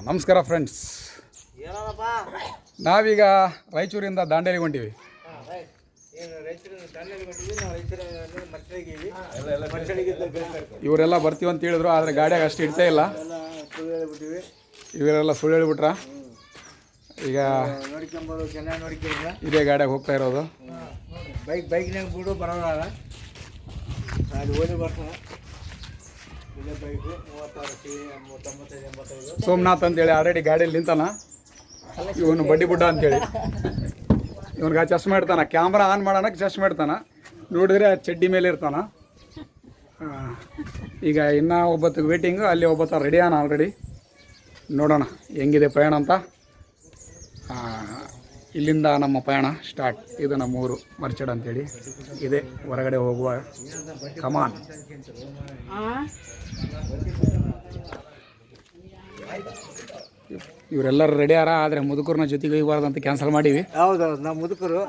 ನಮಸ್ಕಾರ ಫ್ರೆಂಡ್ಸ್. ನಾವೀಗ ರಾಯಚೂರಿಂದ ದಾಂಡೇಲಿಗೆ ಹೊಂಟೀವಿ. ಇವರೆಲ್ಲ ಬರ್ತೀವಿ ಅಂತ ಹೇಳಿದ್ರು, ಆದರೆ ಗಾಡಿಯಾಗ ಅಷ್ಟು ಇಡ್ತಾ ಇಲ್ಲ. ಇವರೆಲ್ಲ ಸುಳ್ಳು ಹೇಳಿಬಿಟ್ರ. ಈಗ ಇದೇ ಗಾಡಿಯಾಗ ಹೋಗ್ತಾ ಇರೋದು. ಬೈಕ್ನಾಗ ಬಿಡು ಬರೋಲ್ಲ, ಅಲ್ಲಿ ಓದಿ ಬರ್ತಾನೆ. ಸೋಮನಾಥ್ ಅಂತೇಳಿ ಆಲ್ರೆಡಿ ಗಾಡಿಯಲ್ಲಿ ನಿಂತಾನ. ಇವನು ಬಡ್ಡಿ ಬುಡ್ಡ ಅಂತೇಳಿ ಇವನ್ಗೆ ಚಶ್ಮೆ ಇಡ್ತಾನ. ಕ್ಯಾಮ್ರಾ ಆನ್ ಮಾಡೋಣಕ್ಕೆ ಚಶ್ಮೆ ಇಡ್ತಾನ, ನೋಡಿದ್ರೆ ಚಡ್ಡಿ ಮೇಲೆ ಇರ್ತಾನ. ಈಗ ಇನ್ನೂ ಒಬ್ಬತ್ತಿಗೆ ವೇಟಿಂಗು. ಅಲ್ಲಿ ಒಬ್ಬತ್ತ ರೆಡಿ ಆನ ಆಲ್ರೆಡಿ. ನೋಡೋಣ ಹೆಂಗಿದೆ ಪ್ರಯಾಣ ಅಂತ. ಇಲ್ಲಿಂದ ನಮ್ಮ ಪಯಣ ಸ್ಟಾರ್ಟ್. ಇದು ನಮ್ಮ ಊರು ಮರ್ಚಡ್ ಅಂತೇಳಿ. ಇದೆ ಹೊರಗಡೆ ಹೋಗುವ ಕಮಾನ್. ಇವರೆಲ್ಲರೂ ರೆಡಿ ಆರ, ಆದರೆ ಮುದುಕರನ್ನ ಜೊತೆಗೆ ಹೋಗ್ಬಾರ್ದು ಅಂತ ಕ್ಯಾನ್ಸಲ್ ಮಾಡೀವಿ. ಹೌದೌದು, ನಾವು ಮುದುಕರು.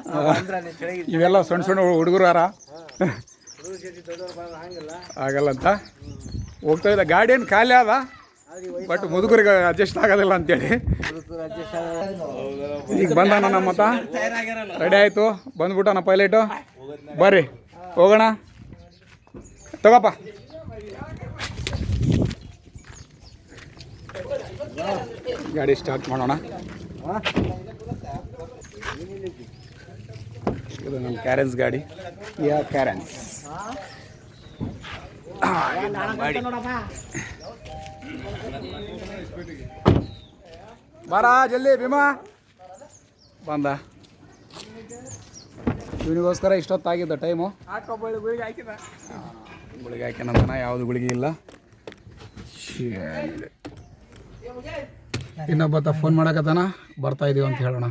ಇವೆಲ್ಲ ಸಣ್ಣ ಸಣ್ಣ ಹುಡುಗರು ಯಾರ ಆಗಲ್ಲ ಅಂತ ಹೋಗ್ತಾ ಇದ್ದ. ಗಾಡಿ ಏನು ಖಾಲಿ ಅದ, ಬಟ್ ಮುದುಕರಿಗೆ ಅಡ್ಜಸ್ಟ್ ಆಗೋದಿಲ್ಲ ಅಂತೇಳಿ ಈಗ ಬಂದಾನ. ನಮ್ಮ ಮತ ರೆಡಿ ಆಯಿತು, ಬಂದ್ಬಿಟ್ಟನ ಪೈಲಟು. ಬರ್ರಿ ಹೋಗೋಣ, ತಗೋಪ್ಪ. ಗಾಡಿ ಸ್ಟಾರ್ಟ್ ಮಾಡೋಣ. ಇದು ನಮ್ಮ ಕ್ಯಾರೆನ್ಸ್ ಗಾಡಿ. ಕ್ಯಾರೆನ್ಸ್ ಬಾರ ಜಲ್ದಿ ಭೀಮಾ ಬಂದ. ಇವನಿಗೋಸ್ಕರ ಇಷ್ಟೊತ್ತಾಗಿದ್ದ ಟೈಮು. ಗುಳಿಗೆ ಹಾಕ್ಯಾನಂತಾನ, ಯಾವುದು ಗುಳಿಗೆ ಇಲ್ಲ. ಇನ್ನೊಬ್ಬತ್ತ ಫೋನ್ ಮಾಡಕತ್ತಾನ, ಬರ್ತಾ ಇದೀವಿ ಅಂತ ಹೇಳೋಣ.